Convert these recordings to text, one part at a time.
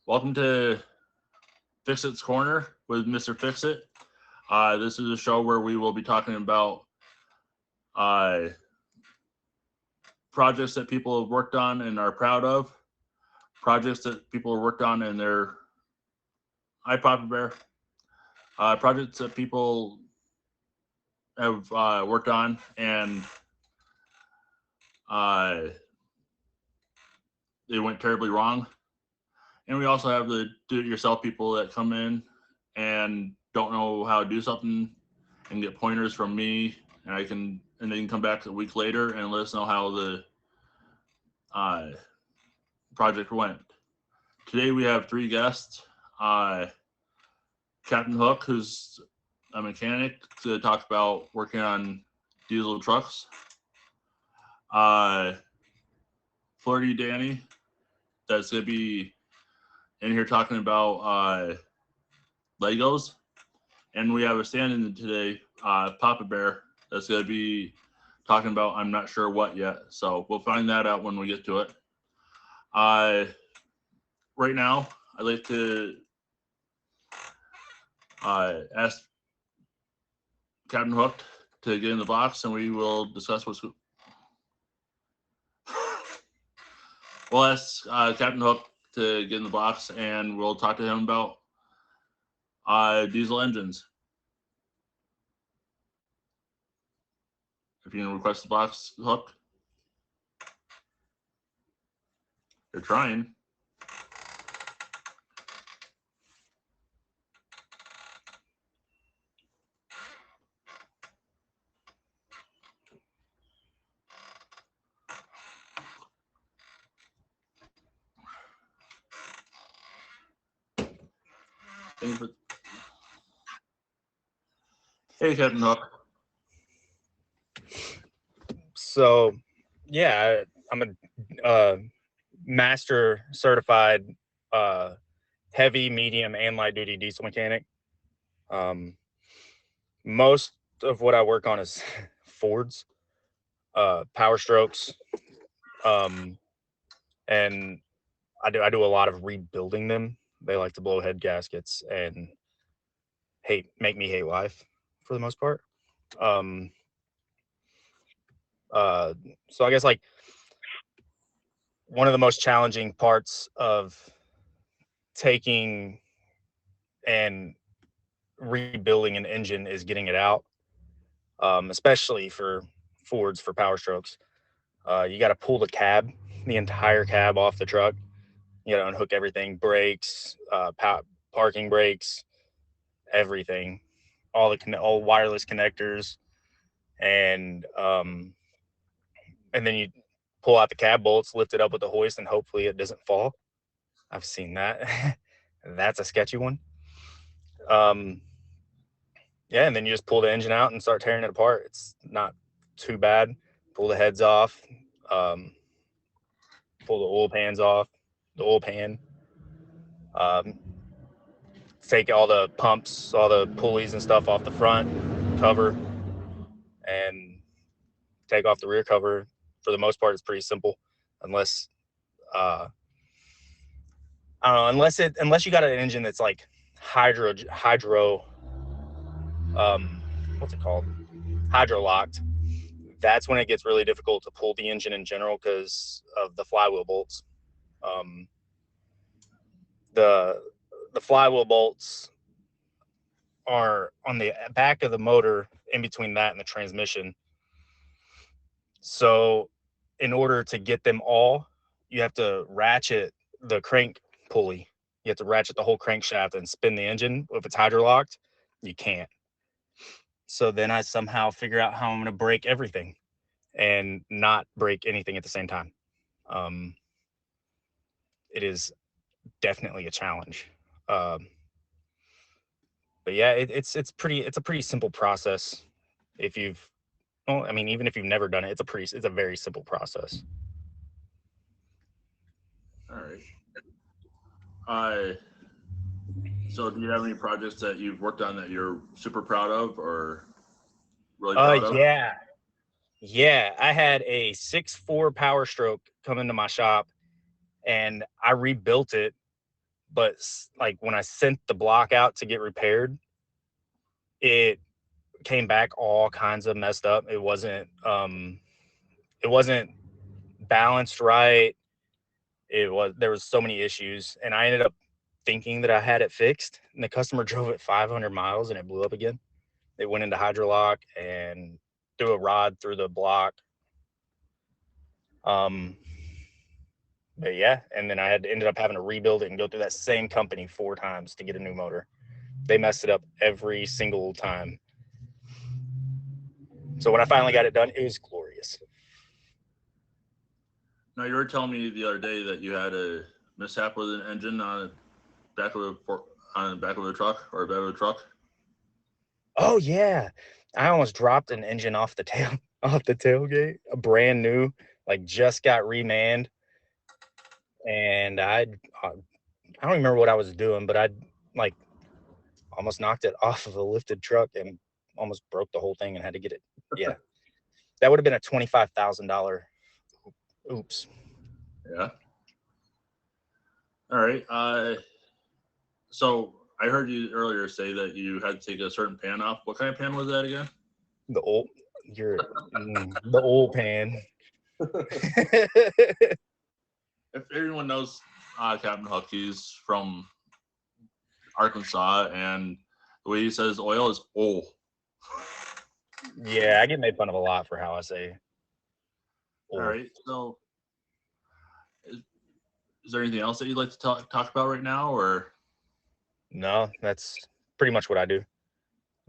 Welcome to Fix It's Corner with Mr. Fix It. This is a show where we will be talking about uh, projects that people have worked on and are proud of, projects that people have worked on and their iPod Bear, projects that people have worked on and uh, they went terribly wrong. And we also have the do-it-yourself people that come in and don't know how to do something and get pointers from me, and they can come back a week later and let us know how the uh, project went. Today we have three guests. Uh, Captain Hook, who's a mechanic, to talk about working on diesel trucks. Uh, Flirty Danny, that's gonna be in here talking about Legos. And we have a stand-in today, Papa Bear, that's gonna be talking about I'm not sure what yet. So we'll find that out when we get to it. Right now, I'd like to ask Captain Hook to get in the box, and we will discuss what's. We'll ask Captain Hook to get in the box, and we'll talk to him about diesel engines. If you can request the box, Hook, you're trying. Hey, Captain Hook. So, yeah, I'm a master certified heavy, medium, and light duty diesel mechanic. Most of what I work on is Fords, Power Strokes, and I do a lot of rebuilding them. They like to blow head gaskets and make me hate life for the most part. Um, so I guess like one of the most challenging parts of taking and rebuilding an engine is getting it out, especially for Fords for Power Strokes. You got to pull the entire cab off the truck. You got to unhook everything, brakes, parking brakes, everything, all wireless connectors, and then you pull out the cab bolts, lift it up with the hoist, and hopefully it doesn't fall. I've seen that. That's a sketchy one. Yeah, and then you just pull the engine out and start tearing it apart. It's not too bad. Pull the heads off, um, pull the oil pans off, the oil pan, um, take all the pumps, all the pulleys and stuff off the front cover, and take off the rear cover. For the most part, it's pretty simple, unless I don't know, unless you got an engine that's like hydro, what's it called? Hydro locked. That's when it gets really difficult to pull the engine in general because of the flywheel bolts. Um, the the flywheel bolts are on the back of the motor, in between that and the transmission. So, in order to get them all, you have to ratchet the crank pulley. You have to ratchet the whole crankshaft and spin the engine. If it's hydro locked, you can't. So then I somehow figure out how I'm going to break everything and not break anything at the same time. It is definitely a challenge. Um, but yeah, it's a pretty simple process. If you've, well, I mean, even if you've never done it, it's a very simple process. All right. So do you have any projects that you've worked on that you're super proud of or really proud of? Yeah. Yeah, I had a 6.4 Power Stroke come into my shop, and I rebuilt it but like when I sent the block out to get repaired, it came back all kinds of messed up. It wasn't balanced right. There was so many issues, and I ended up thinking that I had it fixed, and the customer drove it 500 miles and it blew up again. It went into hydrolock and threw a rod through the block. But yeah, and then ended up having to rebuild it and go through that same company 4 times to get a new motor. They messed it up every single time. So when I finally got it done, it was glorious. Now, you were telling me the other day that you had a mishap with an engine on the back of a truck or back of a truck. Oh yeah, I almost dropped an engine off the tailgate, a brand new, like just got remanned, and I don't remember what I was doing, but I like almost knocked it off of a lifted truck and almost broke the whole thing and had to get it. Yeah, that would have been a $25,000. Oops. Yeah. All right. So I heard you earlier say that you had to take a certain pan off. What kind of pan was that again? The old pan. If everyone knows Captain Hook, he's from Arkansas, and the way he says oil is oil. Yeah, I get made fun of a lot for how I say. All right. So, is there anything else that you'd like to talk about right now, or? No, that's pretty much what I do.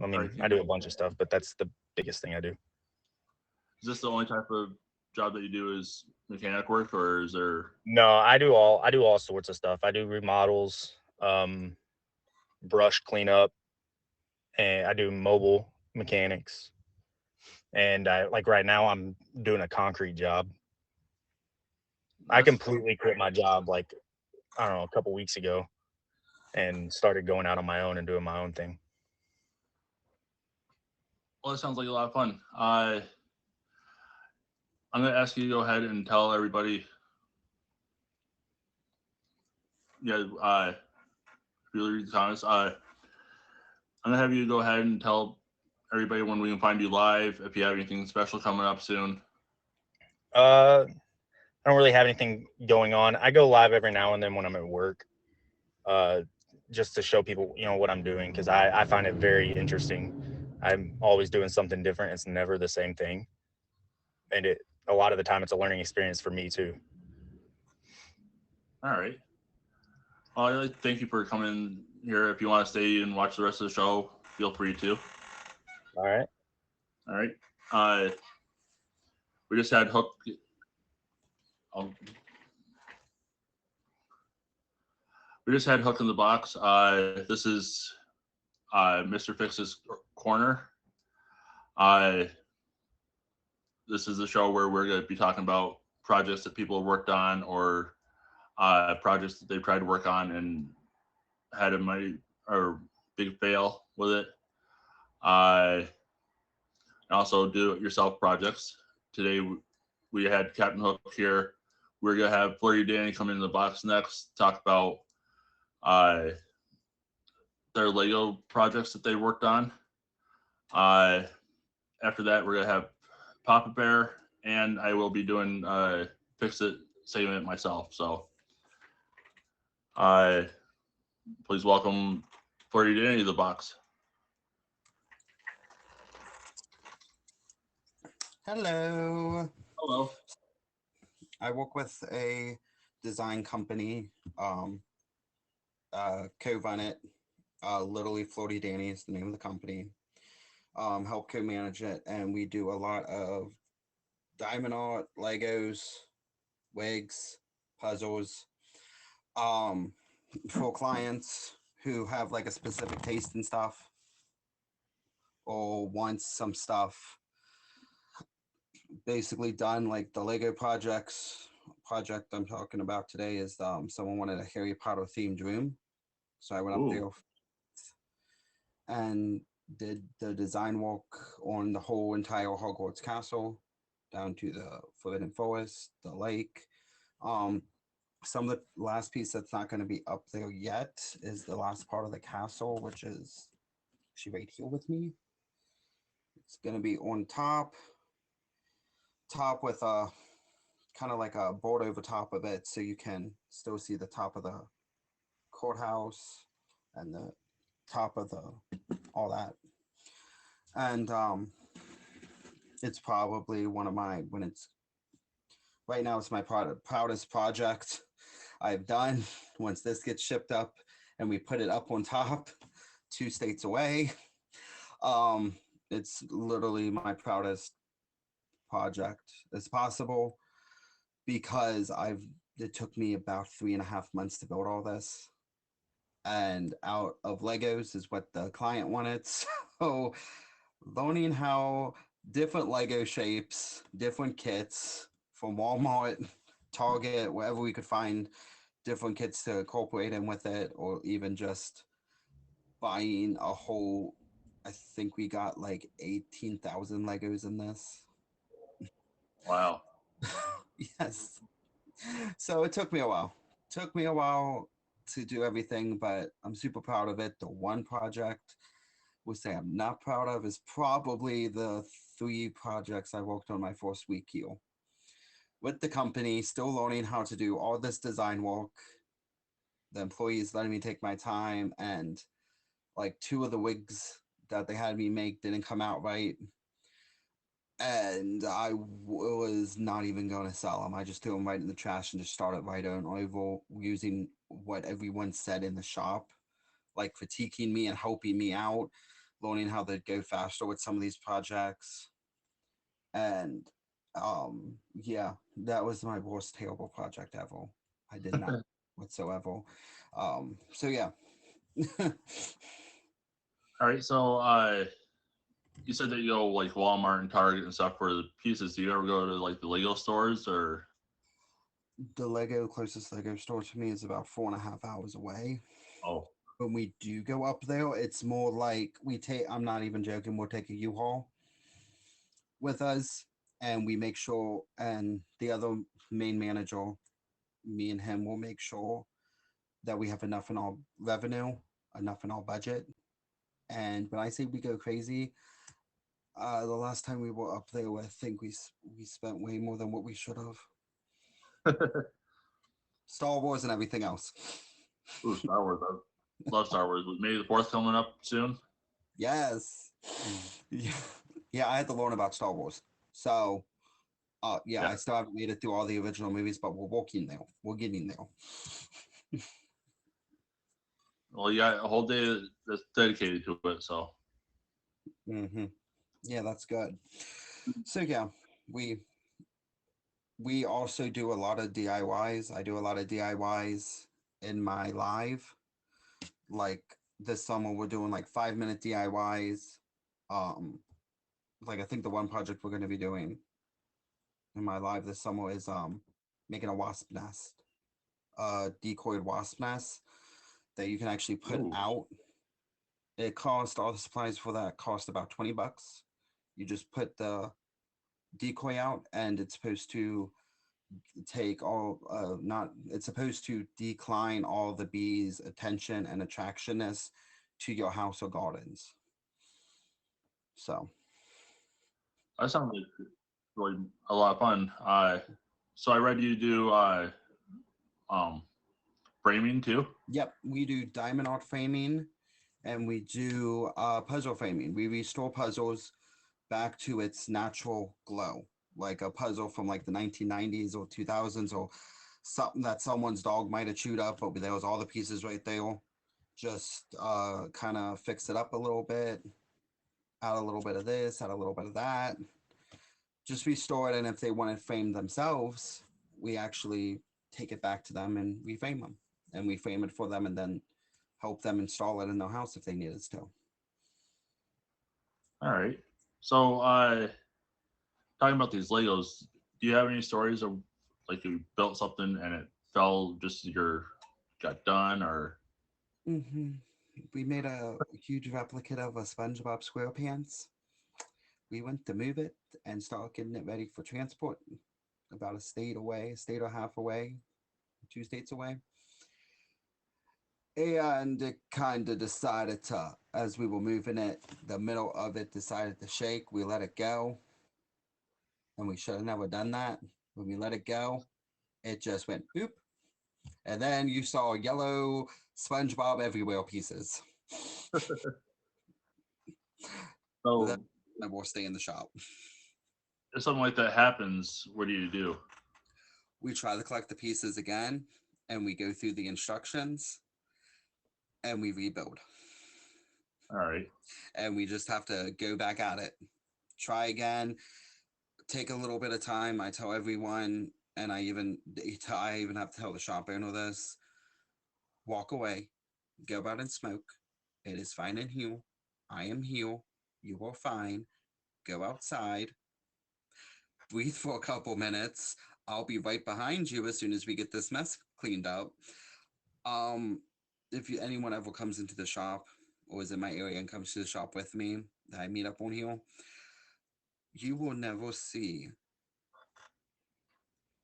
I mean, Right. I do a bunch of stuff, but that's the biggest thing I do. Is this the only type of job that you do is mechanic work, or is there? No, I do all sorts of stuff. I do remodels, brush cleanup, and I do mobile mechanics. And like right now I'm doing a concrete job. I completely quit my job like, I don't know, a couple weeks ago and started going out on my own and doing my own thing. Well, it sounds like a lot of fun. I'm going to ask you to go ahead and tell everybody. Yeah, if you read the comments, I'm going to have you go ahead and tell everybody when we can find you live, if you have anything special coming up soon. I don't really have anything going on. I go live every now and then when I'm at work, just to show people, what I'm doing, because I find it very interesting. I'm always doing something different. It's never the same thing. And a lot of the time it's a learning experience for me too. All right. Well, I'd like to thank you for coming here. If you want to stay and watch the rest of the show, feel free to. All right. All right. We just had Hook. We just had Hook in the Box. This is Mr. Fix's Corner. This is the show where we're going to be talking about projects that people have worked on, or projects that they've tried to work on and had a mighty or big fail with it. And also do-it-yourself projects. Today we had Captain Hook here. We're going to have Flirty Danny come in the box next, talk about their Lego projects that they worked on. After that, we're going to have Papa Bear, and I will be doing Fix It segment myself. So please welcome Flirty Danny to the box. Hello. Hello. I work with a design company. Co-run it. Literally, Flirty Danny is the name of the company. Help co-manage it, and we do a lot of diamond art, Legos, wigs, puzzles. For clients who have like a specific taste in stuff, or want some stuff basically done, like the Lego project I'm talking about today is someone wanted a Harry Potter themed room, so I went up there and did the design work on the whole entire Hogwarts castle, down to the Forbidden Forest, the lake. Some of the last piece that's not going to be up there yet is the last part of the castle, which is actually right here with me. It's going to be on top with a kind of like a board over top of it, so you can still see the top of the courthouse and the top of the all that. And it's probably one of my when it's right now it's my proudest project I've done. Once this gets shipped up and we put it up on top, 2 states away, it's literally my proudest project as possible because it took me about 3.5 months to build all this, and out of Legos is what the client wanted. So learning how different Lego shapes, different kits from Walmart, Target, wherever we could find different kits to incorporate in with it, or even just buying a whole. I think we got like 18,000 Legos in this. Wow. Yes. So it took me a while. Took me a while to do everything, but I'm super proud of it. The one project we say I'm not proud of is probably the 3 projects I worked on my first week here with the company, still learning how to do all this design work. The employees letting me take my time, and like 2 of the wigs that they had me make didn't come out right. And I was not even going to sell them. I just threw them right in the trash and just started right on over using what everyone said in the shop, like critiquing me and helping me out, learning how to go faster with some of these projects. And yeah, that was my worst terrible project ever. I did not whatsoever. So yeah. All right. So you said that you go like Walmart and Target and stuff for the pieces. Do you ever go to like the Lego stores or? The closest Lego store to me is about 4.5 hours away. Oh, When we do go up there, it's more like I'm not even joking, we'll take a U-Haul with us, and we make sure, and the other main manager, me and him will make sure that we have enough in our revenue, enough in our budget. And when I say we go crazy, the last time we were up there, I think we spent way more than what we should have. Star Wars and everything else. ooh, Star Wars. I love Star Wars. With May the 4th coming up soon. Yes. Yeah. Yeah, I had to learn about Star Wars. So, yeah, Yeah. I still haven't made it through all the original movies, but we're working there. We're getting there. Well, you got a whole day that's dedicated to it. So, Yeah, that's good. So yeah, we we also do a lot of DIYs. I do a lot of DIYs in my live. Like this summer, we're doing like 5-minute DIYs. Um, like I think the one project we're going to be doing in my live this summer is making a wasp nest, decoyed wasp nest that you can actually put ooh, out. It cost all the supplies for that cost about $20. You just put the decoy out, and it's supposed to take all not it's supposed to decline all the bees attention and attractionness to your house or gardens. So that sounds like really a lot of fun. So I read you do um framing too. yep, we do diamond art framing, and we do puzzle framing. We restore puzzles back to its natural glow, like a puzzle from like the 1990s or 2000s, or something that someone's dog might have chewed up, but there was all the pieces right there. Just kind of fix it up a little bit, add a little bit of this, add a little bit of that, just restore it. And if they want it framed themselves, we actually take it back to them and reframe them, and we frame it for them, and then help them install it in their house if they need us to. All right. So talking about these Legos, do you have any stories of like you built something and it fell just as your got done or? hmm We made a huge replicate of a SpongeBob SquarePants. We went to move it and start getting it ready for transport. About a state away, a state or half away. 2 states away. And it kind of decided to, as we were moving it, the middle of it decided to shake. We let it go. And we should have never done that. When we let it go, it just went boop. And then you saw yellow SpongeBob everywhere pieces. So That I will stay in the shop. if something like that happens, what do? We try to collect the pieces again, and we go through the instructions, and we rebuild. All right. And we just have to go back at it. Try again. Take a little bit of time. I tell everyone, and I even have to tell the shop owner this. Walk away. Go out and smoke. It is fine in here. I am here. You are fine. Go outside. Breathe for a couple minutes. I'll be right behind you as soon as we get this mess cleaned up. If anyone ever comes into the shop or is in my area and comes to the shop with me that I meet up on here, you will never see,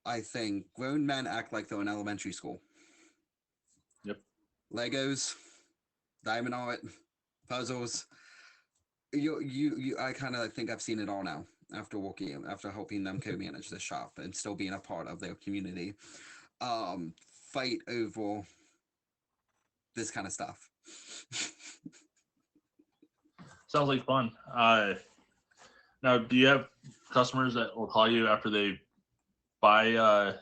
I think, grown men act like they're in elementary school. Yep. Legos, diamond art, puzzles. I kind of think I've seen it all now after helping them co-manage the shop and still being a part of their community. Fight over this kind of stuff. Sounds like fun. Now, do you have customers that will call you after they buy?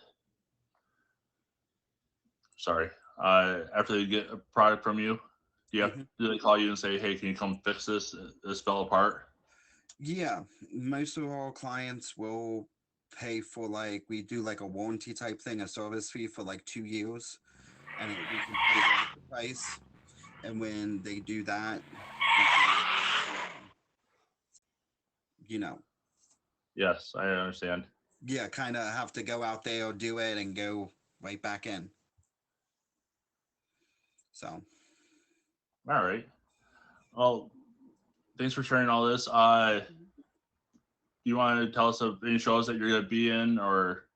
After they get a product from you, do they call you and say, "Hey, can you come fix this? This fell apart." Yeah, most of our clients will pay for, like, we do like a warranty type thing, a service fee for like 2 years, and we can pay the price. And when they do that, you know, Yes, I understand. yeah, kind of have to go out there, do it, and go right back in. So, All right. Well, thanks for sharing all this. Do you want to tell us of any shows that you're going to be in, or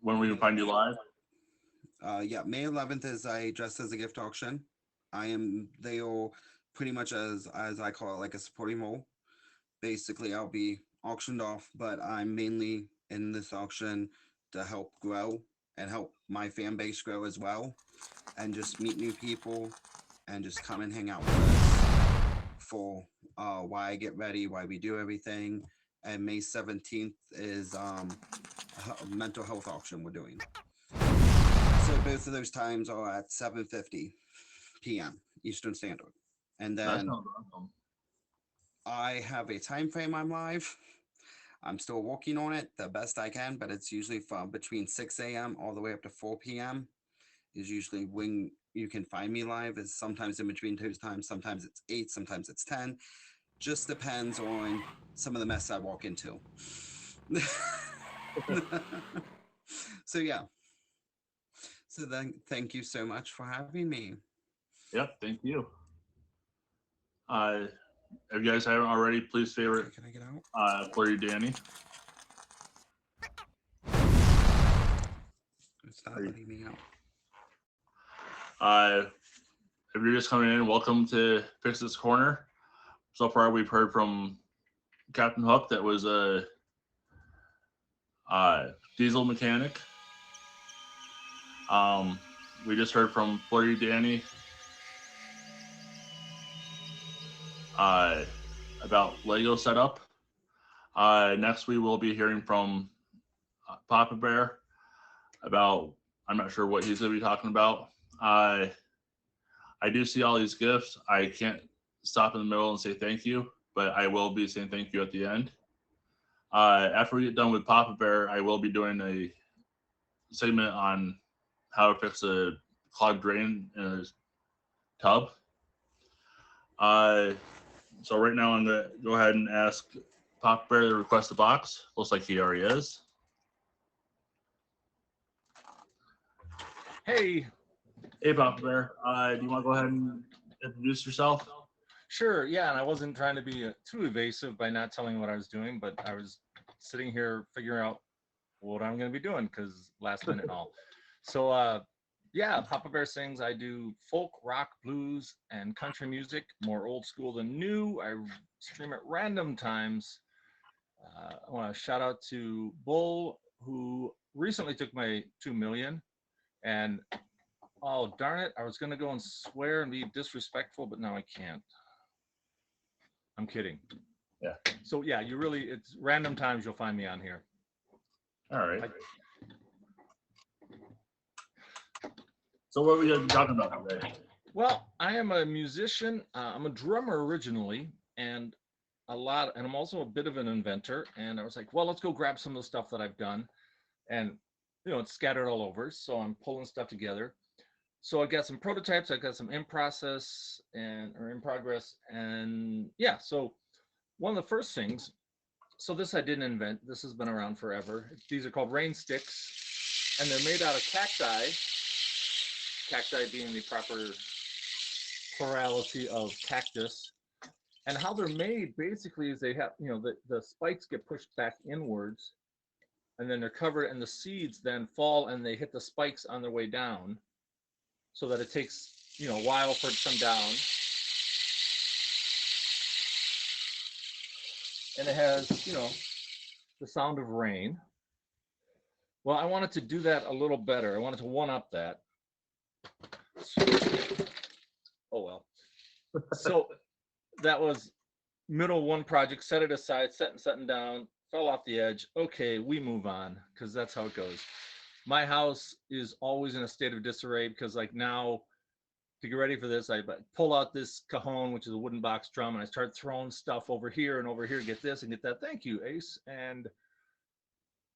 when we can find you live? yeah, May 11th is I dress as a gift auction. They are pretty much as I call it, like a supporting role. Basically, I'll be auctioned off, but I'm mainly in this auction to help grow and help my fan base grow as well, and just meet new people and just come and hang out with us for why I get ready, why we do everything. And May 17th is a mental health auction we're doing. So both of those times are at 7:50 p.m. Eastern Standard. And That then sounds awesome. I have a time frame I'm live. I'm still working on it the best I can, but it's usually from between 6 a.m. all the way up to 4 p.m. is usually when you can find me live. Is sometimes in between those times. Sometimes it's 8, sometimes it's 10. Just depends on some of the mess I walk into. So yeah. So then thank you so much for having me. Yep, thank you. If you guys haven't already, please favorite Can I get out? Flirty Danny. It's not letting me out. If you're just coming in, welcome to Fix This Corner. So far, we've heard from Captain Hook, that was a diesel mechanic. We just heard from Flirty Danny about Lego setup. Next, we will be hearing from Papa Bear about, I'm not sure what he's going to be talking about. I do see all these gifts. I can't stop in the middle and say thank you, but I will be saying thank you at the end. After we get done with Papa Bear, I will be doing a segment on how to fix a clogged drain in a tub. So right now I'm going to go ahead and ask Papa Bear to request a box. Looks like he already is. Hey. Hey, Papa Bear. Do you want to go ahead and introduce yourself? Sure, yeah, and I wasn't trying to be too evasive by not telling what I was doing, but I was sitting here figuring out what I'm going to be doing because last minute and all. So, yeah, Papa Bear Sings. I do folk, rock, blues, and country music, more old school than new. I stream at random times. I want to shout out to Bull, who recently took my 2 million. And oh, darn it, I was going to go and swear and be disrespectful, but now I can't. I'm kidding. Yeah. So, yeah, it's random times you'll find me on here. All right. So what are we talking about today? Well, I am a musician. I'm a drummer originally, and I'm also a bit of an inventor. And I was like, well, let's go grab some of the stuff that I've done, and it's scattered all over. So I'm pulling stuff together. So I got some prototypes. I got some in progress, and yeah. So one of the first things. So this I didn't invent. This has been around forever. These are called rain sticks, and they're made out of cacti. Cacti being the proper plurality of cactus. And how they're made basically is they have, the spikes get pushed back inwards, and then they're covered, and the seeds then fall and they hit the spikes on their way down, so that it takes, a while for it to come down. And it has, the sound of rain. Well, I wanted to do that a little better. I wanted to one up that. Oh well. So that was middle one project, set it aside, setting down, fell off the edge. Okay, we move on, because that's how it goes. My house is always in a state of disarray, because like now, to get ready for this, I pull out this cajon, which is a wooden box drum, and I start throwing stuff over here and over here, get this and get that. Thank you, Ace. And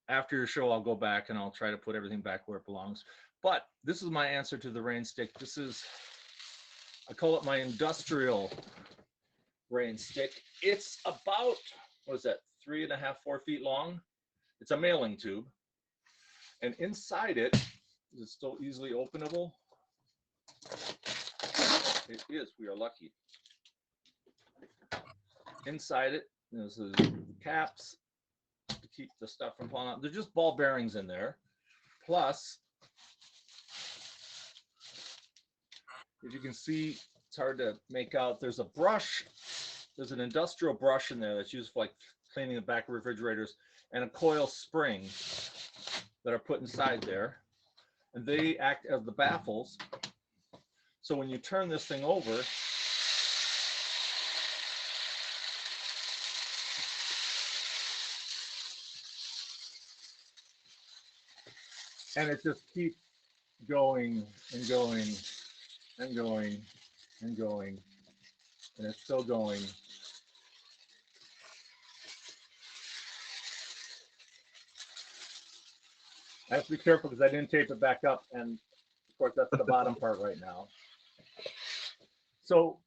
after your show, I'll go back and I'll try to put everything back where it belongs. But this is my answer to the rain stick. I call it my industrial rain stick. It's about, 3.5, 4 feet long. It's a mailing tube. And inside it, is it still easily openable? It is, we are lucky. Inside it, this is caps to keep the stuff from falling out. They're just ball bearings in there. Plus, as you can see, it's hard to make out. There's a brush. There's an industrial brush in there that's used for like cleaning the back of refrigerators, and a coil spring that are put inside there. And they act as the baffles. So when you turn this thing over, and it just keeps going and going and going and going, and it's still going. I have to be careful because I didn't tape it back up, and of course that's the bottom part right now. So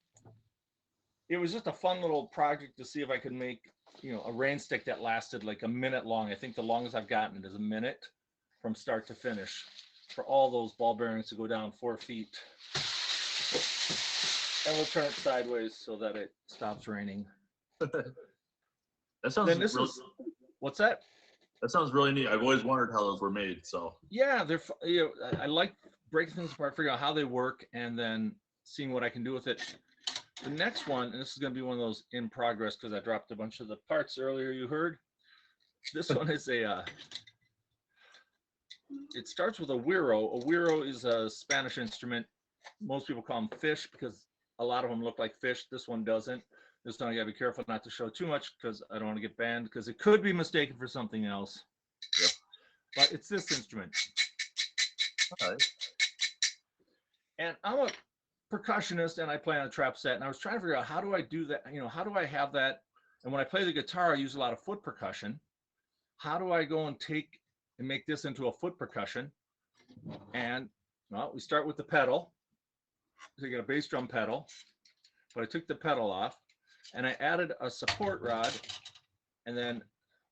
it was just a fun little project to see if I could make, a rain stick that lasted like a minute long. I think the longest I've gotten it is a minute from start to finish, for all those ball bearings to go down 4 feet. And we'll turn it sideways so that it stops raining. That sounds what's that? That sounds really neat. I've always wondered how those were made. So yeah, I like breaking things apart, figuring out how they work, and then seeing what I can do with it. The next one, and this is going to be one of those in progress because I dropped a bunch of the parts earlier you heard. This one is it starts with a güiro. A güiro is a Spanish instrument. Most people call them fish because a lot of them look like fish. This one doesn't. This one I gotta be careful not to show too much because I don't want to get banned, because it could be mistaken for something else. Yep. But it's this instrument. all right. And I'm a percussionist and I play on a trap set, and I was trying to figure out, how do I do that? How do I have that? And when I play the guitar, I use a lot of foot percussion. How do I go and take and make this into a foot percussion? And well, we start with the pedal. So you got a bass drum pedal, but I took the pedal off and I added a support rod. And then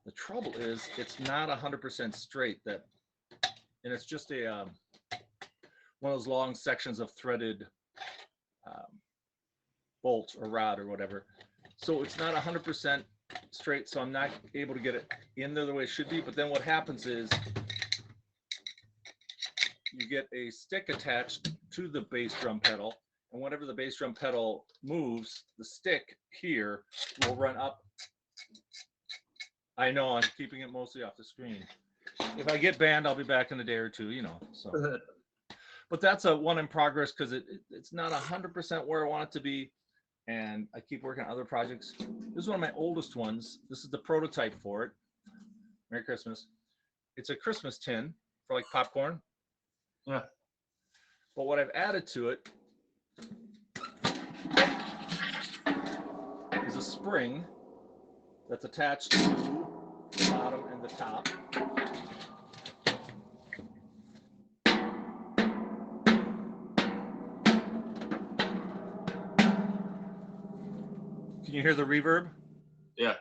the trouble is it's not 100% straight, and it's just a one of those long sections of threaded bolt or rod or whatever. So it's not 100% straight, so I'm not able to get it in there the way it should be. But then what happens is you get a stick attached to the bass drum pedal, and whenever the bass drum pedal moves, the stick here will run up. I know I'm keeping it mostly off the screen. If I get banned, I'll be back in a day or two, you know. So, but that's a one in progress because it's not 100% where I want it to be, and I keep working on other projects. This is one of my oldest ones. This is the prototype for it. Merry Christmas. It's a Christmas tin for like popcorn. Yeah. But what I've added to it is a spring that's attached to the bottom and the top. Can you hear the reverb? Yeah.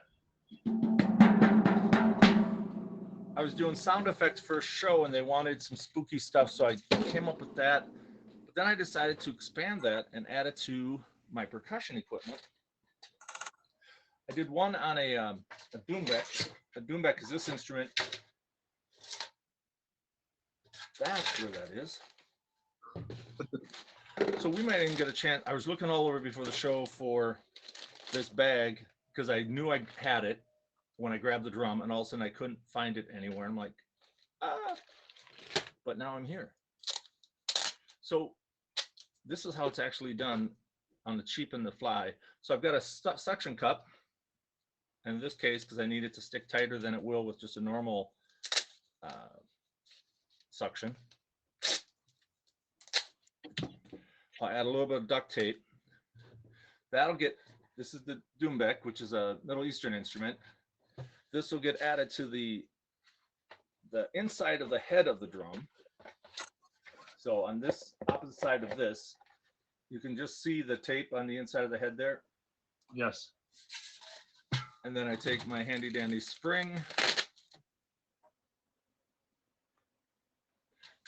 I was doing sound effects for a show and they wanted some spooky stuff, so I came up with that. But then I decided to expand that and add it to my percussion equipment. I did one on a Doumbek. A Doumbek is this instrument. That's where that is. So we might even get a chance. I was looking all over before the show for this bag because I knew I had it when I grabbed the drum, and all of a sudden I couldn't find it anywhere. I'm like, ah, but now I'm here. So this is how it's actually done on the cheap and the fly. So I've got a suction cup. And in this case, because I need it to stick tighter than it will with just a normal suction, I'll add a little bit of duct tape. That'll get, this is the Doumbek, which is a Middle Eastern instrument. This will get added to the inside of the head of the drum. So on this opposite side of this, you can just see the tape on the inside of the head there. Yes. And then I take my handy dandy spring.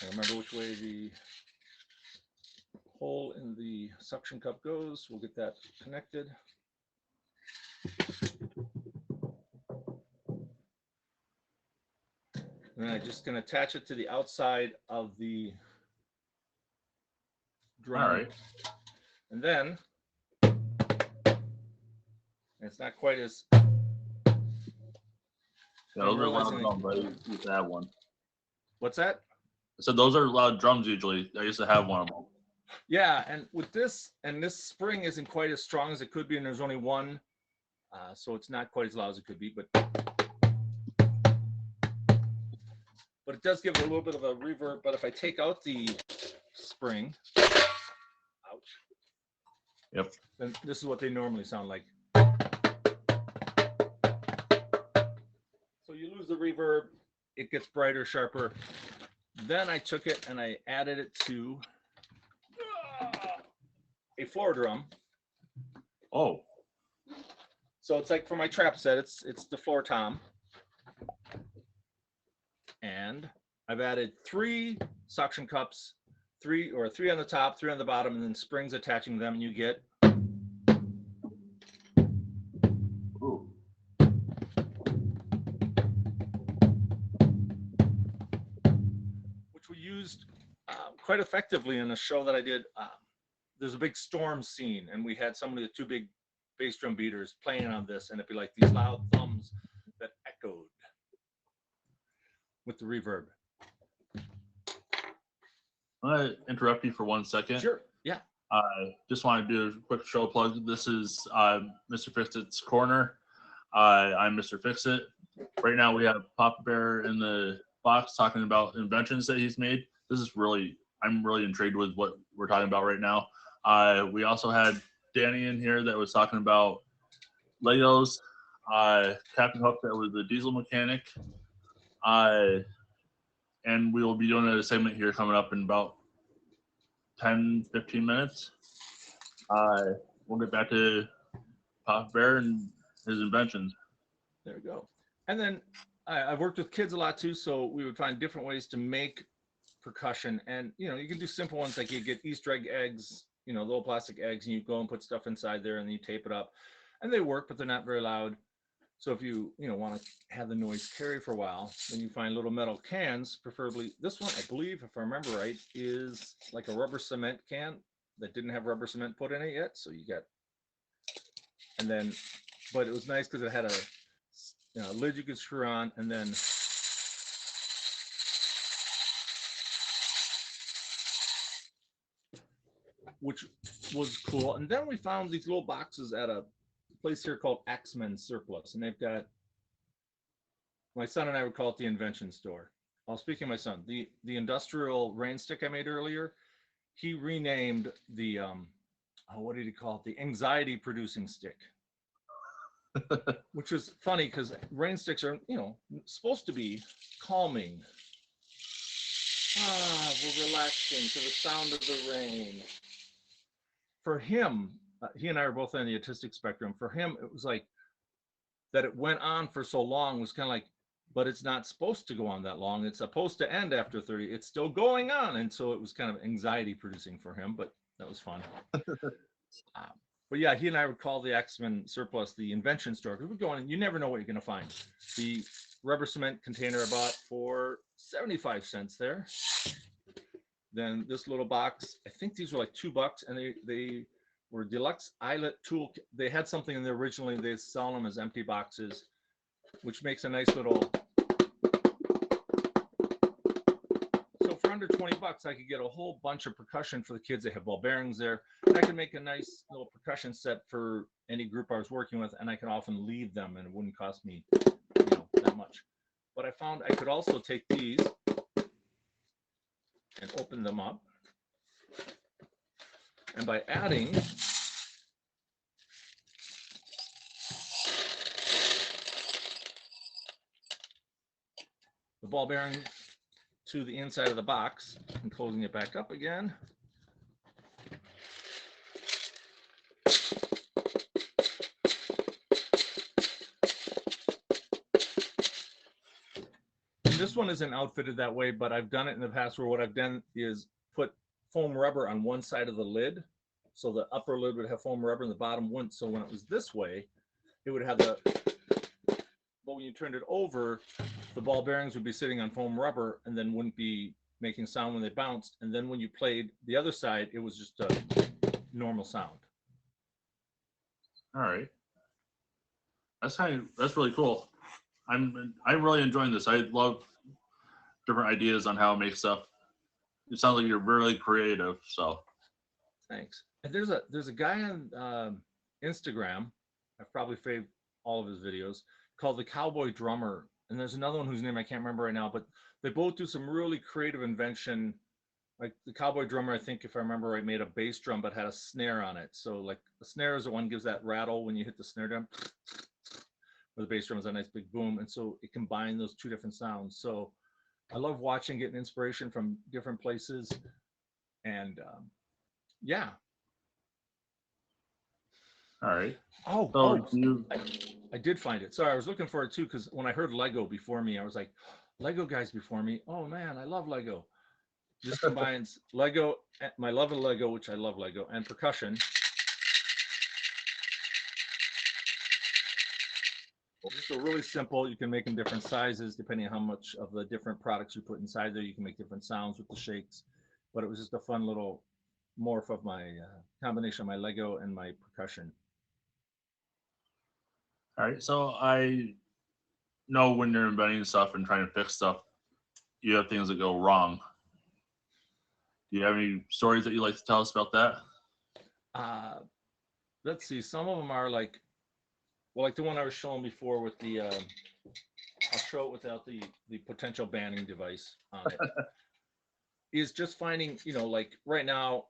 I remember which way the hole in the suction cup goes. We'll get that connected. And then I'm just going to attach it to the outside of the drum. All right. And then, it's not quite as... Yeah, those are loud realizing- drums. I used to have one. What's that? So those are loud drums usually. I used to have one of them. Yeah, and with this, and this spring isn't quite as strong as it could be, and there's only one, so it's not quite as loud as it could be, but it does give it a little bit of a reverb. But if I take out the spring, ouch, Yep. then this is what they normally sound like. So you lose the reverb, it gets brighter, sharper. Then I took it and I added it to a floor drum. Oh. So it's like for my trap set, it's the floor tom. And I've added 3 suction cups, 3 on the top, 3 on the bottom, and then springs attaching them, and you get Ooh. which we used quite effectively in a show that I did. There's a big storm scene, and we had somebody with 2 big bass drum beaters playing on this, and it'd be like these loud thums that echoed with the reverb. I'm going to interrupt you for 1 second. Sure, yeah. I just want to do a quick show plug. This is Mr. Fixit's Corner. I'm Mr. Fixit. Right now we have Papa Bear in the box talking about inventions that he's made. This is really, I'm really intrigued with what we're talking about right now. We also had Danny in here that was talking about Legos. Captain Hook, that was the diesel mechanic. And we will be doing a segment here coming up in about 10, 15 minutes. We'll get back to Papa Bear and his inventions. There we go. And then I've worked with kids a lot too, so we would find different ways to make percussion. And you know, you can do simple ones like you get Easter egg eggs, you know, little plastic eggs, and you go and put stuff inside there, and then you tape it up, and they work, but they're not very loud. So if you want to have the noise carry for a while, then you find little metal cans, preferably this one, I believe, if I remember right, is like a rubber cement can that didn't have rubber cement put in it yet. So you got, and then, but it was nice because it had a lid you could screw on, and then which was cool. And then we found these little boxes at a place here called Axemen Surplus, and they've got, my son and I would call it the invention store. Well, speaking of my son, the industrial rain stick I made earlier, he renamed the what did he call it? The anxiety producing stick. Which is funny because rain sticks are, supposed to be calming. We're relaxing to the sound of the rain. For him, he and I are both on the autistic spectrum. For him, it was like that it went on for so long was kind of like, but it's not supposed to go on that long. It's supposed to end after 30. It's still going on. And so it was kind of anxiety producing for him, but that was fun. But yeah, he and I would call the Axemen Surplus the invention store because we're going and you never know what you're going to find. The rubber cement container I bought for 75 cents there. Then this little box, I think these were like $2, and they were deluxe eyelet tool. They had something in there originally. They sell them as empty boxes, which makes a nice little. So for under $20, I could get a whole bunch of percussion for the kids. They have ball bearings there. And I could make a nice little percussion set for any group I was working with, and I could often leave them, and it wouldn't cost me, that much. But I found I could also take these and open them up. And by adding the ball bearing to the inside of the box and closing it back up again, this one isn't outfitted that way, but I've done it in the past where what I've done is put foam rubber on one side of the lid. So the upper lid would have foam rubber and the bottom wouldn't. So when it was this way, it would have but when you turned it over, the ball bearings would be sitting on foam rubber and then wouldn't be making sound when they bounced. And then when you played the other side, it was just a normal sound. All right. That's really cool. I'm really enjoying this. I love different ideas on how to make stuff. It sounds like you're really creative. So thanks. And there's a guy on Instagram. I've probably saved all of his videos, called the Cowboy Drummer. And there's another one whose name I can't remember right now, but they both do some really creative invention. Like the Cowboy Drummer, I think if I remember right, made a bass drum but had a snare on it. So like the snare is the one gives that rattle when you hit the snare drum. Where the bass drum is a nice big boom, and so it combined those two different sounds. So I love watching, getting inspiration from different places, and yeah. All right. I did find it. Sorry, I was looking for it too because when I heard Lego before me, I was like, Lego guys before me. Oh man, I love Lego. This combines Lego, my love of Lego, which I love Lego, and percussion. So really simple. You can make them different sizes depending on how much of the different products you put inside there. You can make different sounds with the shakes, but it was just a fun little morph of my combination of my Lego and my percussion. All right. So I know when you're inventing stuff and trying to fix stuff, you have things that go wrong. Do you have any stories that you'd like to tell us about that? Let's see. Some of them are like, well, like the one I was showing before with the, I'll show it without the potential banning device on it, is just finding, like right now,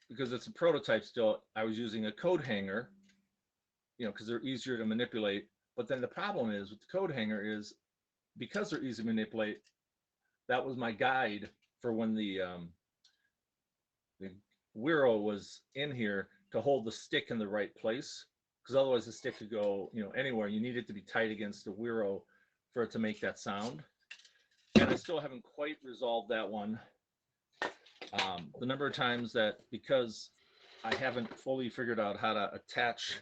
because it's a prototype still, I was using a coat hanger, because they're easier to manipulate. But then the problem is with the coat hanger is because they're easy to manipulate, that was my guide for when the Wiro was in here to hold the stick in the right place. Because otherwise the stick could go, anywhere. You need it to be tight against the Wiro for it to make that sound. And I still haven't quite resolved that one. The number of times that, because I haven't fully figured out how to attach,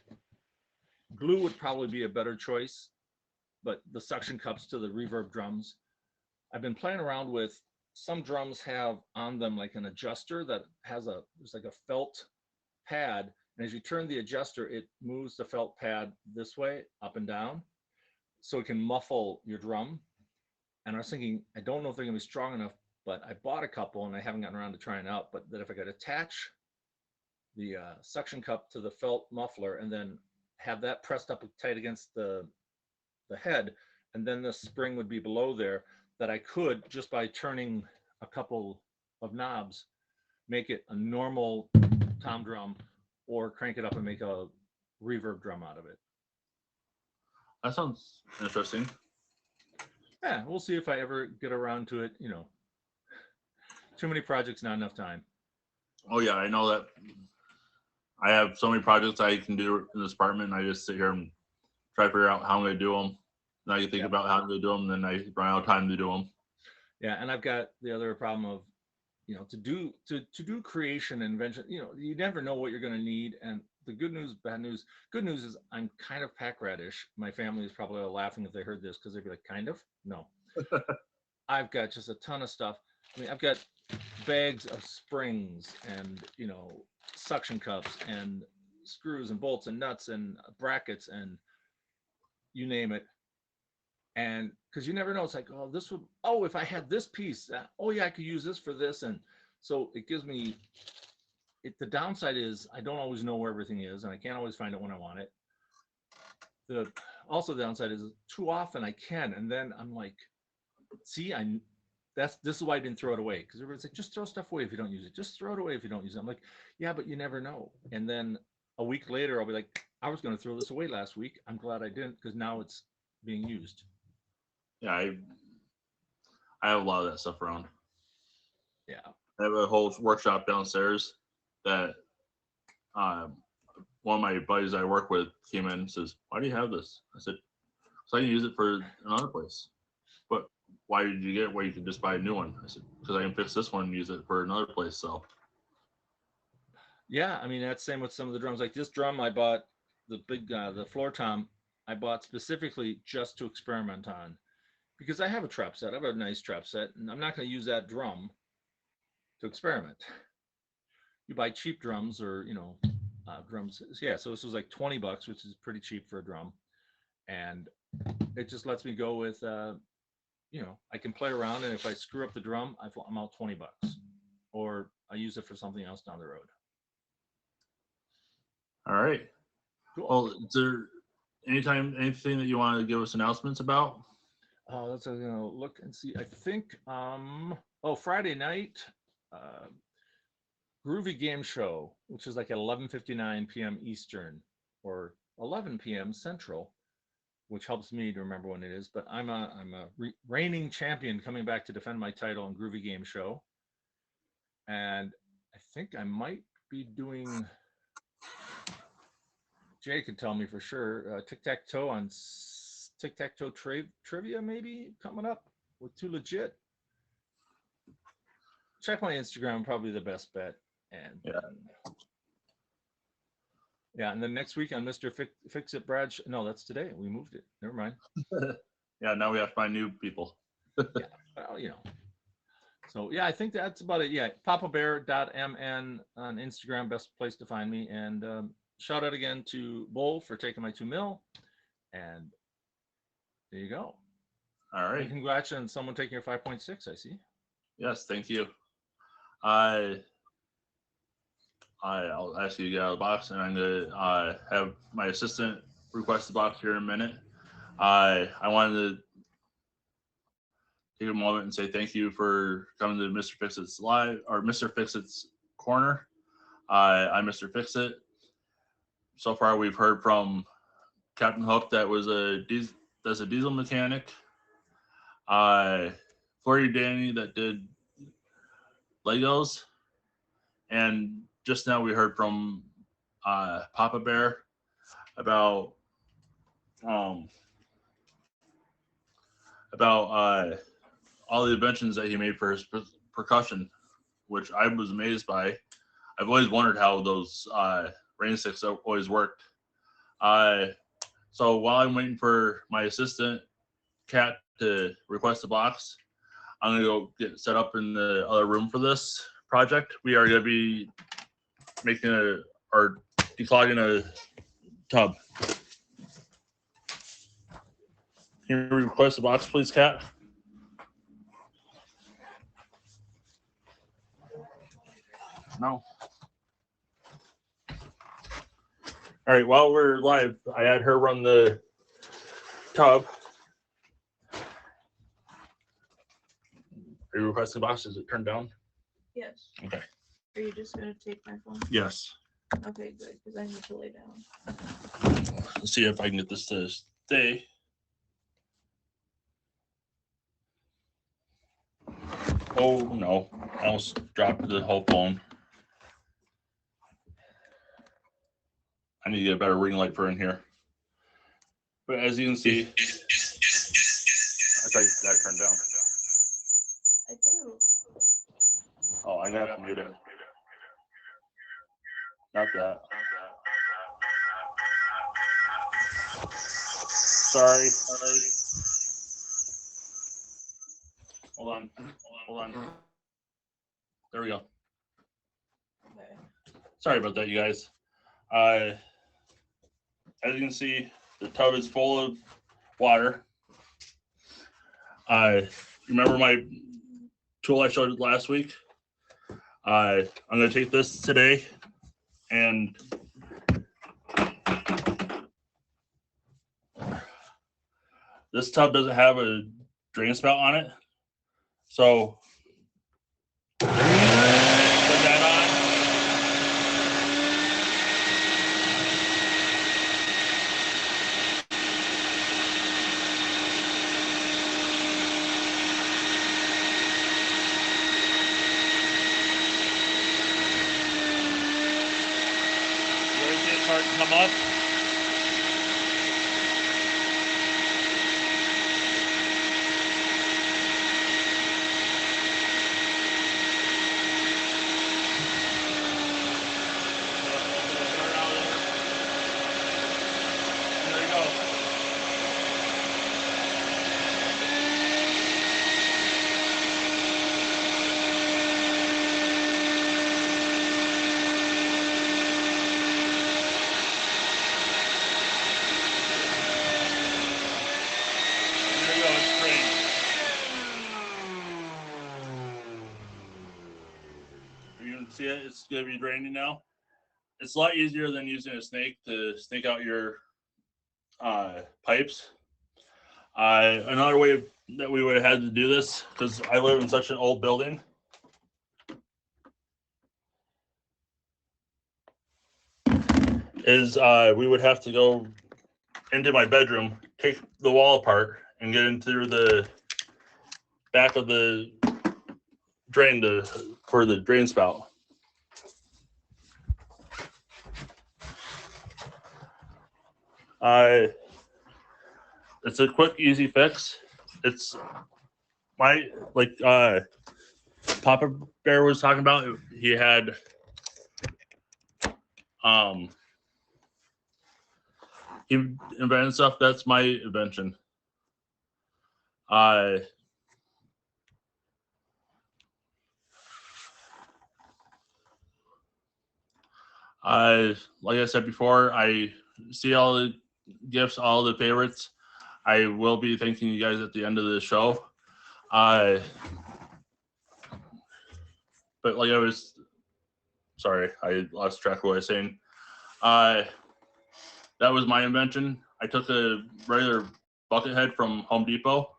glue would probably be a better choice. but the suction cups to the reverb drums. I've been playing around with, some drums have on them like an adjuster that has there's like a felt pad. And as you turn the adjuster, it moves the felt pad this way, up and down, so it can muffle your drum. And I was thinking, I don't know if they're gonna be strong enough, but I bought a couple and I haven't gotten around to trying out, but that if I could attach the suction cup to the felt muffler and then have that pressed up tight against the head, and then the spring would be below there, that I could, just by turning a couple of knobs, make it a normal tom drum or crank it up and make a reverb drum out of it. That sounds interesting. Yeah, we'll see if I ever get around to it. You know, too many projects, not enough time. Oh yeah, I know that. I have so many projects I can do in this apartment, and I just sit here and try to figure out how I'm going to do them. Then I can think Yeah. about how I'm going to do them, then I run out of time to do them. Yeah, and I've got the other problem of, you know, to do creation and invention, you know, you never know what you're going to need. And the good news, bad news. Good news is I'm kind of pack ratish. My family is probably laughing if they heard this, because they'd be like, kind of? No. I've got just a ton of stuff. I mean, I've got bags of springs and, you know, suction cups and screws and bolts and nuts and brackets and you name it. And because you never know, it's like, oh, this would, oh, if I had this piece, oh yeah, I could use this for this. And so it gives me, the downside is I don't always know where everything is, and I can't always find it when I want it. Also the downside is too often I can, and then I'm like, see, this is why I didn't throw it away, because everybody's like, just throw stuff away if you don't use it. Just throw it away if you don't use it. I'm like, yeah, but you never know. And then a week later, I'll be like, I was going to throw this away last week. I'm glad I didn't, because now it's being used. Yeah, I have a lot of that stuff around. Yeah. I have a whole workshop downstairs that one of my buddies I work with came in and says, why do you have this? I said, so I can use it for another place. But why did you get it where you could just buy a new one? I said, because I can fix this one and use it for another place. So Yeah, I mean, that's same with some of the drums. Like this drum I bought, the big the floor tom, I bought specifically just to experiment on, because I have a trap set. I have a nice trap set, and I'm not going to use that drum to experiment. You buy cheap drums, or you know, drums. Yeah, so this was like $20, which is pretty cheap for a drum, and it just lets me go with, you know, I can play around, and if I screw up the drum, I'm out $20, or I use it for something else down the road. all right. Cool. Well, is there anything that you want to give us announcements about? Let's look and see. I think Friday night, Groovy Game Show, which is like at 11:59 p.m. Eastern or 11 p.m. Central, which helps me to remember when it is. But I'm a reigning champion coming back to defend my title in Groovy Game Show, and I think I might be doing. Jay could tell me for sure. Tic-tac-toe on tic-tac-toe trivia maybe coming up with Too Legit. Check my Instagram, probably the best bet. And yeah, and then next week on Mr. Fix It Brad. No, that's today. We moved it. Never mind. Yeah, now we have to find new people. Yeah, well, you know. So yeah, I think that's about it. Yeah, papabear.mn on Instagram, best place to find me. And shout out again to Bull for taking my 2 mil. And there you go. All right. And congrats on someone taking your 5.6, I see. Yes, thank you. I'll ask you to get out of the box, and I'm gonna have my assistant request the box here in a minute. I wanted to take a moment and say thank you for coming to Mr. Fix-It's Live, or Mr. Fix-It's Corner. I'm Mr. Fix-It. So far, we've heard from Captain Hook, that's a diesel mechanic. Florida Danny, that did Legos, and just now we heard from Papa Bear about all the inventions that he made for his percussion, which I was amazed by. I've always wondered how those rain sticks always worked. So while I'm waiting for my assistant Kat to request a box. I'm gonna go get set up in the other room for this project. We are gonna be making or declogging a tub. Can you request a box, please, Kat? No. All right, while we're live, I had her run the tub. Are you requesting a box? Is it turned down? Yes. Okay. Are you just gonna take my phone? Yes. Okay, good, because I need to lay down. Let's see if I can get this to stay. Oh no, I almost dropped the whole phone. I need to get a better ring light for in here. But as you can see, I thought you got it turned down. I do. Oh, I'm gonna have to mute it. Not that. Sorry. Hold on. There we go. Okay. Sorry about that, you guys. As you can see, the tub is full of water. Remember my tool I showed last week? I'm going to take this today and this tub doesn't have a drain spout on it. So put that on. Start to come up. There you go. There you go, it's drained. You can see it, it's gonna be draining now. It's a lot easier than using a snake to snake out your pipes. Another way that we would have had to do this, because I live in such an old building, is we would have to go into my bedroom, take the wall apart, and get into the back of the drain for the drain spout. It's a quick, easy fix. It's Papa Bear was talking about. He had he invented stuff. That's my invention. Like I said before, I see all the gifts, all the favorites. I will be thanking you guys at the end of the show. But like sorry, I lost track of what I was saying. That was my invention. I took a regular bucket head from Home Depot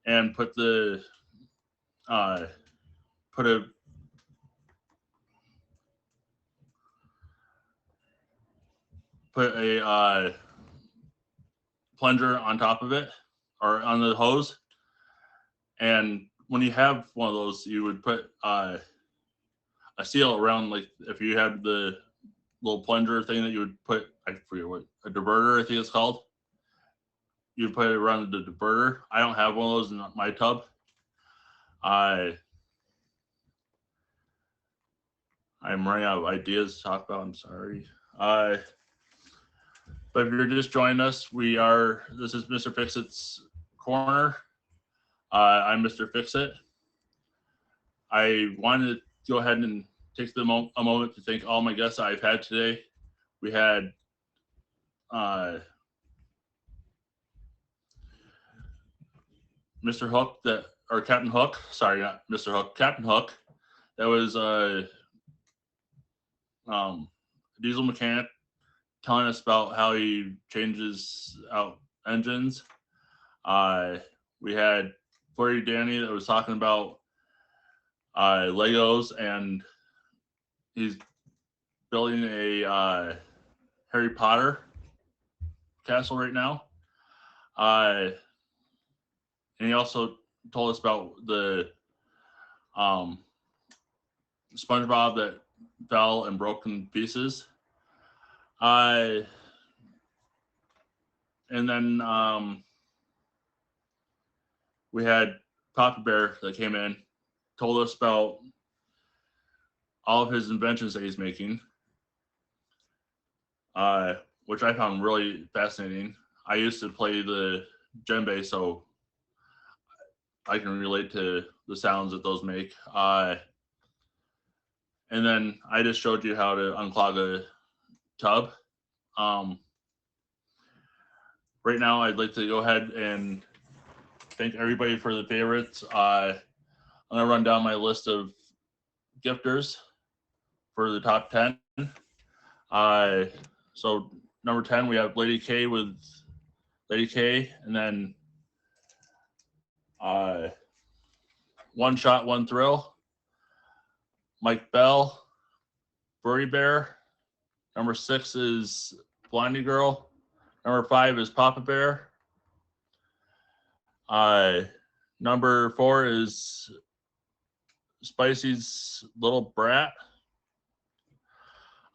and put a plunger on top of it or on the hose. And when you have one of those, you would put a seal around, like if you had the little plunger thing that you would put, I forget what, a diverter, I think it's called. You'd put it around the diverter. I don't have one of those in my tub. I'm running out of ideas to talk about. I'm sorry. But if you're just joining us, this is Mr. Fixit's Corner. I'm Mr. Fixit. I wanted to go ahead and take a moment to thank all my guests I've had today. We had Mr. Hook, or Captain Hook. Sorry, not Mr. Hook. Captain Hook. That was diesel mechanic telling us about how he changes out engines. We had Flirty Danny that was talking about Legos, and he's building a Harry Potter castle right now. And he also told us about the SpongeBob that fell and broke in pieces. And then we had Papa Bear that came in, told us about all of his inventions that he's making, which I found really fascinating. I used to play the djembe, so I can relate to the sounds that those make. And then I just showed you how to unclog a tub. Right now, I'd like to go ahead and thank everybody for the favorites. I'm gonna run down my list of gifters for the top 10. So number 10, we have Lady K with Lady K, and then One Shot, One Thrill, Mike Bell, Furry Bear. Number 6 is Blondie Girl. Number 5 is Papa Bear. Number 4 is Spicy's Little Brat.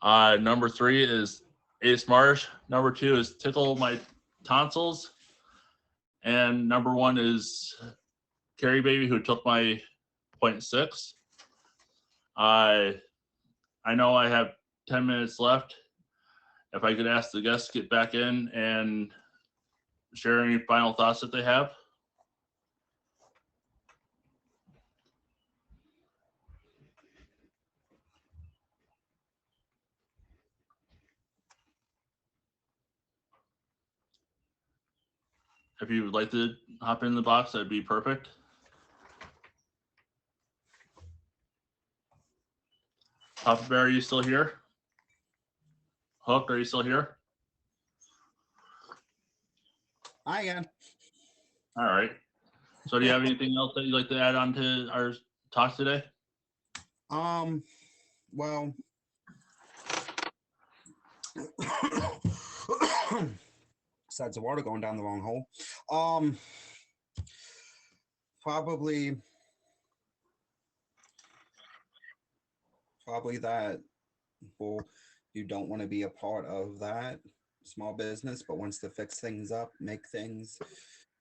Number 3 is Ace Marsh. Number 2 is Tickle My Tonsils. And number 1 is Carrie Baby, who took my 0.6. I know I have 10 minutes left. If I could ask the guests to get back in and share any final thoughts that they have. If you would like to hop in the box, that'd be perfect. Papa Bear, are you still here? Hook, are you still here? I am. All right. So do you have anything else that you'd like to add on to our talk today? Well, besides the water going down the wrong hole, probably that, well, you don't want to be a part of that small business, but wants to fix things up, make things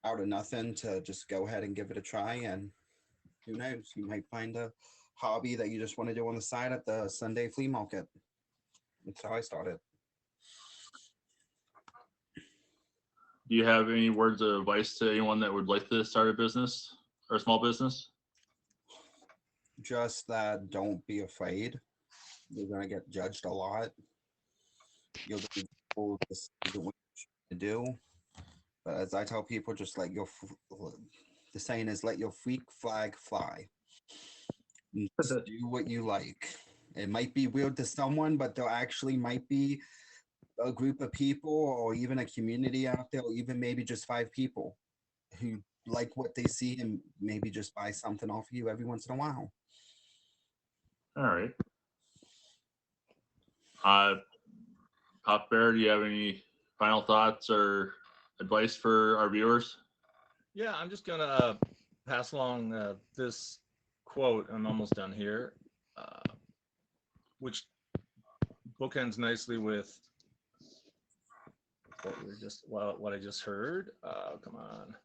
out of nothing, to just go ahead and give it a try. And who knows, you might find a hobby that you just want to do on the side at the Sunday flea market. That's how I started. Do you have any words of advice to anyone that would like to start a business or a small business? Just that, don't be afraid. You're gonna get judged a lot. You'll be told this isn't what you should do. But as I tell people, just let your the saying is, let your freak flag fly. Just do what you like. It might be weird to someone, but there actually might be a group of people, or even a community out there, or even maybe just 5 people who like what they see and maybe just buy something off of you every once in a while. All right. Pop Bear, do you have any final thoughts or advice for our viewers? Yeah, I'm just gonna pass along this quote. I'm almost done here, which bookends nicely with what I just heard. Come on,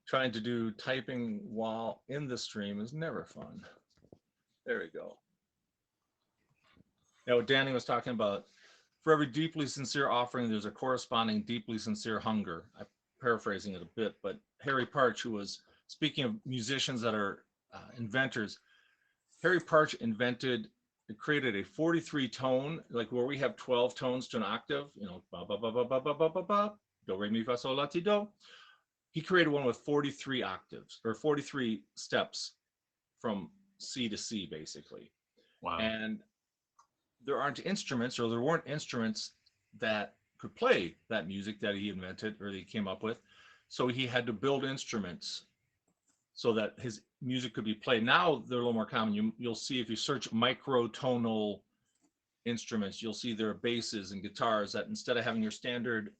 trying to do typing while in the stream is never fun. There we go. Now, what Danny was talking about For every deeply sincere offering, there's a corresponding deeply sincere hunger. I'm paraphrasing it a bit, but Harry Parch, who was speaking of musicians that are inventors, Harry Parch created a 43 tone, like where we have 12 tones to an octave, you know, ba ba ba ba ba ba ba ba ba, do re mi fa sol la ti do. He created one with 43 octaves or 43 steps from C to C, basically. Wow. And there aren't instruments, or there weren't instruments that could play that music that he invented or that he came up with. So he had to build instruments so that his music could be played. Now they're a little more common. You'll see if you search microtonal instruments, you'll see there are basses and guitars that instead of having your standard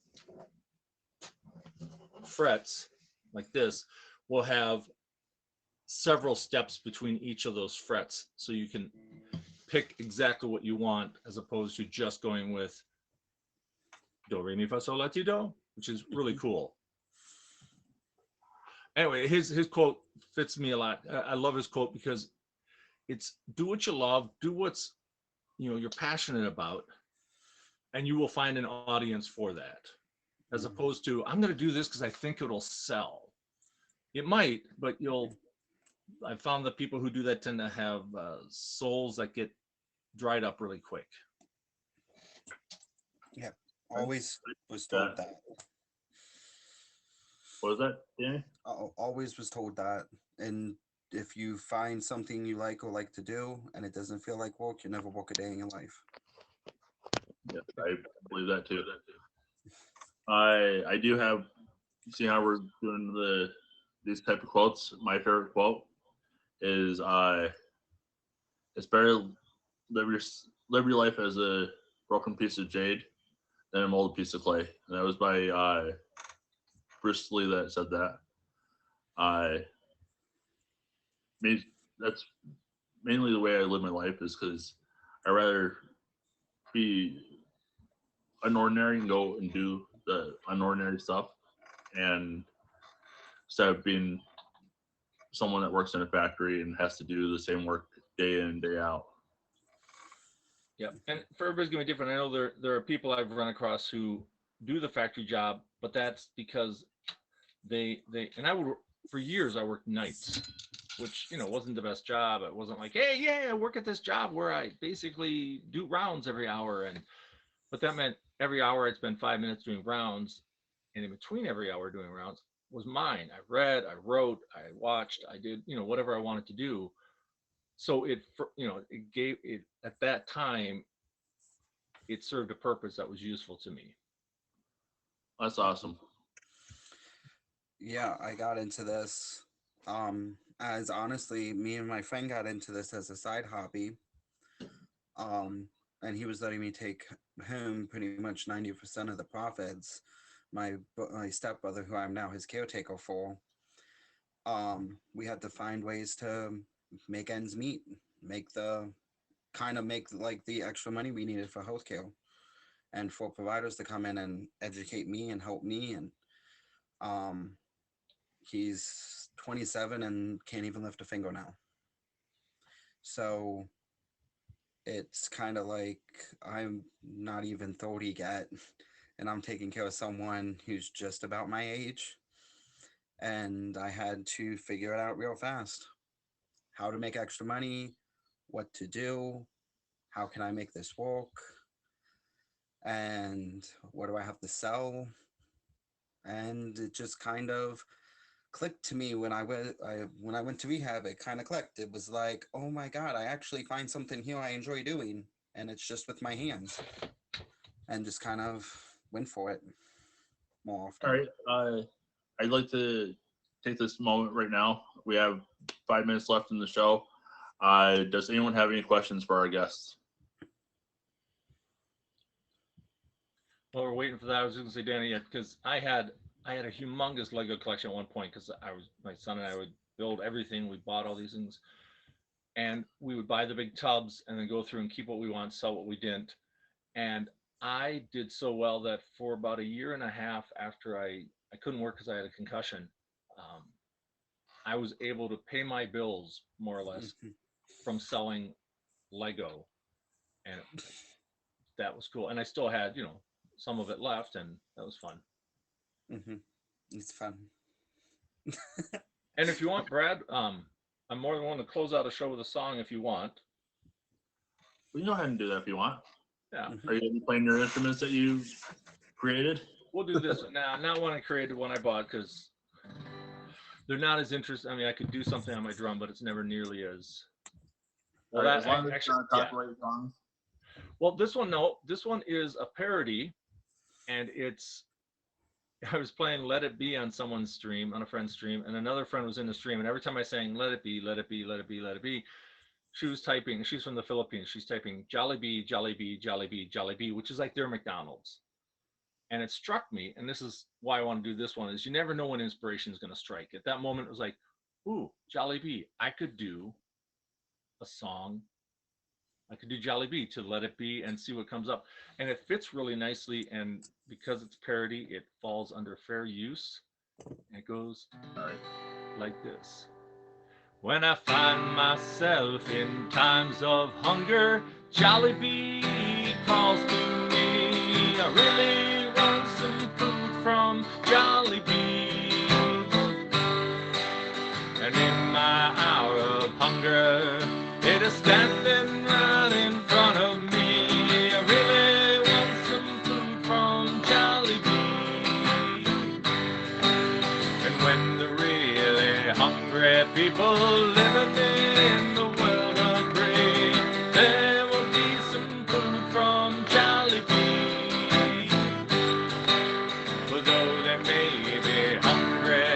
frets like this, will have several steps between each of those frets. So you can pick exactly what you want as opposed to just going with do, re, mi, fa, sol, la, ti, do, which is really cool. Anyway, his quote fits me a lot. I love his quote because it's do what you love, do what's, you know, you're passionate about, and you will find an audience for that. As opposed to, I'm going to do this because I think it'll sell. It might, but I've found that people who do that tend to have souls that get dried up really quick. Yeah, always was told that. What was that, Danny? Always was told that. And if you find something you like or like to do and it doesn't feel like work, you never work a day in your life. Yes, I believe that too. I do have, see how we're doing these type of quotes. My favorite quote is it's better live your life as a broken piece of jade than a molded piece of clay. And that was by Bruce Lee that said that. That's mainly the way I live my life, is because I rather be unordinary and go and do the unordinary stuff, and instead of being someone that works in a factory and has to do the same work day in and day out. Yeah, and for everybody's gonna be different. I know there are people I've run across who do the factory job, but that's because they and I would, for years I worked nights, which, you know, wasn't the best job. It wasn't like, hey, yeah, I work at this job where I basically do rounds every hour, but that meant every hour I'd spend 5 minutes doing rounds, and in between every hour doing rounds was mine. I read, I wrote, I watched, I did, you know, whatever I wanted to do. So it gave it, at that time, it served a purpose that was useful to me. That's awesome. Yeah, I got into this as honestly, me and my friend got into this as a side hobby. And he was letting me take home pretty much 90% of the profits. My stepbrother, who I'm now his caretaker for, we had to find ways to make ends meet, make like the extra money we needed for healthcare, and for providers to come in and educate me and help me. And he's 27 and can't even lift a finger now. So it's kind of like I'm not even 30 yet, and I'm taking care of someone who's just about my age. And I had to figure it out real fast. How to make extra money, what to do, how can I make this work, and what do I have to sell? And it just kind of clicked to me when I went to rehab. It kind of clicked. It was like, oh my God, I actually find something here I enjoy doing, and it's just with my hands, and just kind of went for it more often. All right. I'd like to take this moment right now. We have 5 minutes left in the show. Does anyone have any questions for our guests? Well, we're waiting for that. I was going to say, Danny, because I had a humongous Lego collection at one point, because my son and I would build everything. We bought all these things, and we would buy the big tubs and then go through and keep what we want, sell what we didn't. And I did so well that for about a year and a half after I couldn't work because I had a concussion, I was able to pay my bills more or less from selling Lego. And that was cool. And I still had, some of it left, and that was fun. It's fun. And if you want, Brad, I'm more than willing to close out a show with a song if you want. We can go ahead and do that if you want. Yeah. Are you gonna be playing your instruments that you created? We'll do this now. Not one I created, one I bought, because they're not as interesting. I mean, I could do something on my drum, but it's never nearly as. Well, Alright, that as long as it's actually, not yeah. copyrighted songs. Well, this one, no. This one is a parody, and it's. I was playing "Let It Be" on someone's stream, on a friend's stream, and another friend was in the stream, and every time I sang "Let It Be, Let It Be, Let It Be, Let It Be," she was typing. She's from the Philippines. She's typing "Jollibee, Jollibee, Jollibee, Jollibee," which is like their McDonald's. And it struck me, and this is why I want to do this one, is you never know when inspiration is going to strike. At that moment, it was like, ooh, Jollibee. I could do a song. I could do Jollibee to "Let It Be" and see what comes up. And it fits really nicely, and because it's parody, it falls under fair use. And it goes like this. When I find myself in times of hunger, Jollibee calls to me. I really want some food from Jollibee. And in my hour of hunger, it is standing right in front of me. I really want some food from Jollibee. And when the really hungry people living in the world agree, there will be some food from Jollibee. For though they may be hungry,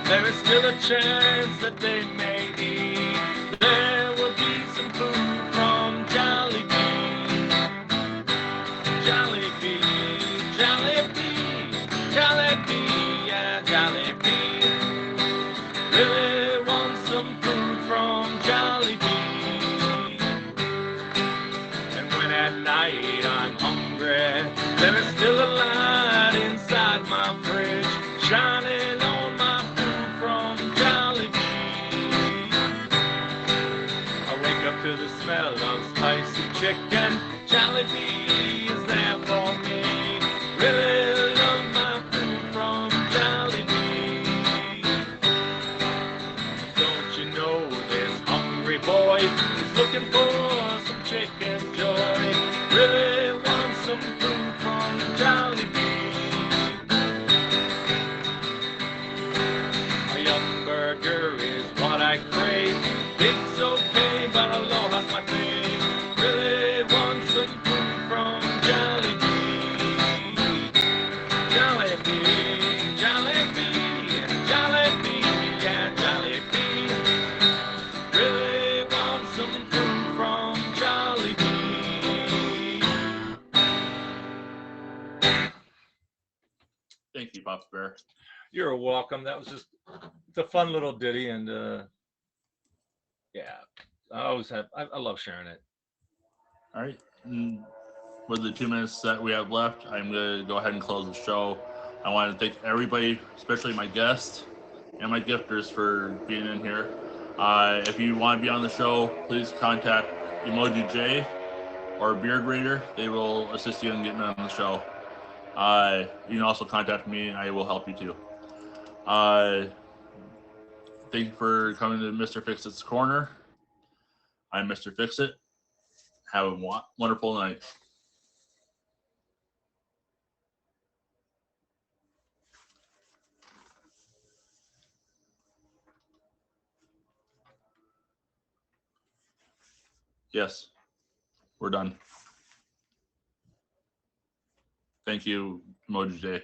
there is still a chance that they may eat. There will be some food from Jollibee. Jollibee, Jollibee, Jollibee, yeah, Jollibee. Really want some food from Jollibee. And when at night I'm hungry, there is still a light inside my fridge, shining on my food from Jollibee. I wake up to the smell of spicy chicken. Jollibee is there for me. Really love my food from Jollibee. Don't you know this hungry boy is looking for some chicken joy? Really want some food from Jollibee. A young burger is what I crave. It's okay, but aloha's my thing. Really want some food from Jollibee. Jollibee, Jollibee, Jollibee, yeah, Jollibee. Really want some food from Jollibee. Thank you, Papa Bear. You're welcome. That was just, it's a fun little ditty, and yeah, I love sharing it. All right. And with the 2 minutes that we have left, I'm going to go ahead and close the show. I want to thank everybody, especially my guests and my gifters, for being in here. If you want to be on the show, please contact Emoji J or Beard Raider. They will assist you in getting on the show. You can also contact me, and I will help you too. Thank you for coming to Mr. Fix-It's Corner. I'm Mr. Fix-It. Have a wonderful night. Yes, we're done. Thank you, Emoji J.